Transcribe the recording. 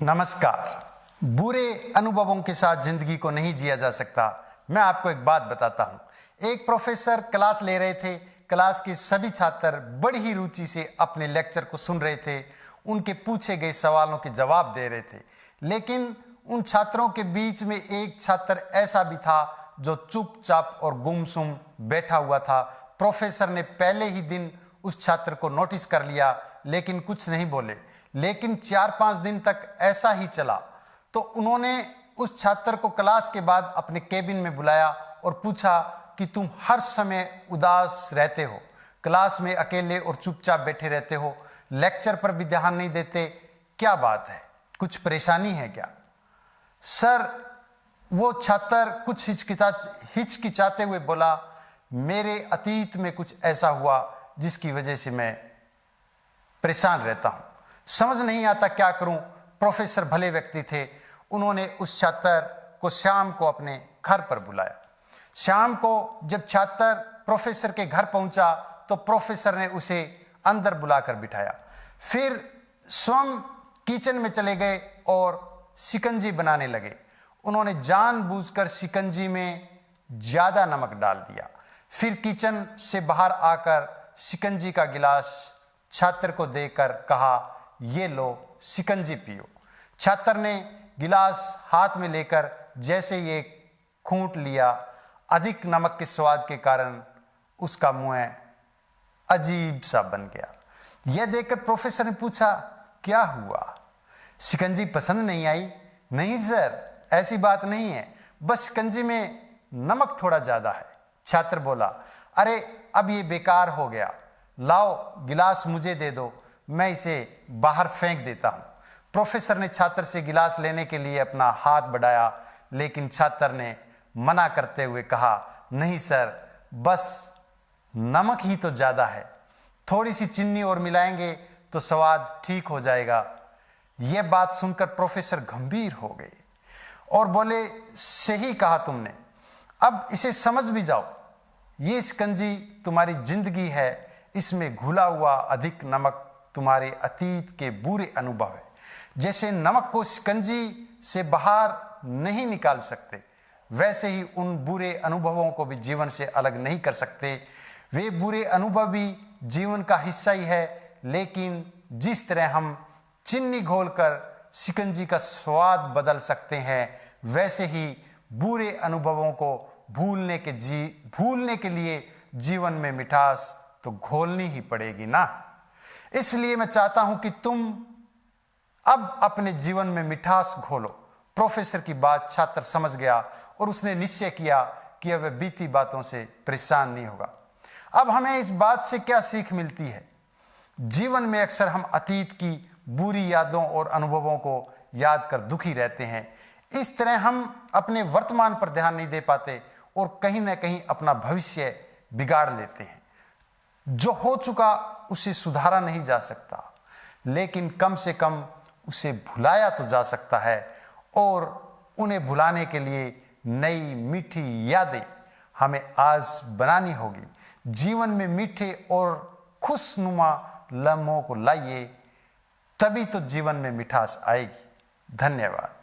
नमस्कार। बुरे अनुभवों के साथ जिंदगी को नहीं जिया जा सकता। मैं आपको एक बात बताता हूं। एक प्रोफेसर क्लास ले रहे थे। क्लास के सभी छात्र बड़ी ही रुचि से अपने लेक्चर को सुन रहे थे, उनके पूछे गए सवालों के जवाब दे रहे थे। लेकिन उन छात्रों के बीच में एक छात्र ऐसा भी था जो चुपचाप और गुमसुम बैठा हुआ था। प्रोफेसर ने पहले ही दिन उस छात्र को नोटिस कर लिया, लेकिन कुछ नहीं बोले। लेकिन 4-5 दिन तक ऐसा ही चला। तो उन्होंने उस छात्र को क्लास के बाद अपने केबिन में बुलाया और पूछा कि तुम हर समय उदास रहते हो, क्लास में अकेले और चुपचाप बैठे रहते हो, लेक्चर पर भी ध्यान नहीं देते, क्या बात है? कुछ परेशानी है क्या? सर, वो छात्र कुछ हिचकिचाते हुए बोला, मेरे अतीत में कुछ ऐसा हुआ जिसकी वजह से मैं परेशान रहता हूं, समझ नहीं आता क्या करूं। प्रोफेसर भले व्यक्ति थे। उन्होंने उस छात्र को शाम को अपने घर पर बुलाया। शाम को जब छात्र प्रोफेसर के घर पहुंचा तो प्रोफेसर ने उसे अंदर बुलाकर बिठाया। फिर स्वयं किचन में चले गए और शिकंजी बनाने लगे। उन्होंने जानबूझकर शिकंजी में ज्यादा नमक डाल दिया। फिर किचन से बाहर आकर शिकंजी का गिलास छात्र को देकर कहा, ये लो शिकंजी पियो। छात्र ने गिलास हाथ में लेकर जैसे ये घूंट लिया, अधिक नमक के स्वाद के कारण उसका मुंह अजीब सा बन गया। यह देखकर प्रोफेसर ने पूछा, क्या हुआ? शिकंजी पसंद नहीं आई? नहीं सर, ऐसी बात नहीं है, बस शिकंजी में नमक थोड़ा ज्यादा है। छात्र बोला, अरे अब ये बेकार हो गया, लाओ गिलास मुझे दे दो, मैं इसे बाहर फेंक देता हूं। प्रोफेसर ने छात्र से गिलास लेने के लिए अपना हाथ बढ़ाया, लेकिन छात्र ने मना करते हुए कहा, नहीं सर, बस नमक ही तो ज्यादा है, थोड़ी सी चीनी और मिलाएंगे तो स्वाद ठीक हो जाएगा। यह बात सुनकर प्रोफेसर गंभीर हो गए और बोले, सही कहा तुमने, अब इसे समझ भी जाओ। ये शिकंजी तुम्हारी जिंदगी है, इसमें घुला हुआ अधिक नमक तुम्हारे अतीत के बुरे अनुभव है। जैसे नमक को शिकंजी से बाहर नहीं निकाल सकते, वैसे ही उन बुरे अनुभवों को भी जीवन से अलग नहीं कर सकते। वे बुरे अनुभव भी जीवन का हिस्सा ही है, लेकिन जिस तरह हम चीनी घोलकर शिकंजी का स्वाद बदल सकते हैं, वैसे ही बुरे अनुभवों को भूलने के लिए जीवन में मिठास तो घोलनी ही पड़ेगी ना। इसलिए मैं चाहता हूं कि तुम अब अपने जीवन में मिठास घोलो। प्रोफेसर की बात छात्र समझ गया और उसने निश्चय किया कि अब वह बीती बातों से परेशान नहीं होगा। अब हमें इस बात से क्या सीख मिलती है? जीवन में अक्सर हम अतीत की बुरी यादों और अनुभवों को याद कर दुखी रहते हैं। इस तरह हम अपने वर्तमान पर ध्यान नहीं दे पाते और कहीं ना कहीं अपना भविष्य बिगाड़ लेते हैं। जो हो चुका उसे सुधारा नहीं जा सकता, लेकिन कम से कम उसे भुलाया तो जा सकता है, और उन्हें भुलाने के लिए नई मीठी यादें हमें आज बनानी होगी। जीवन में मीठे और खुशनुमा लम्हों को लाइए, तभी तो जीवन में मिठास आएगी। धन्यवाद।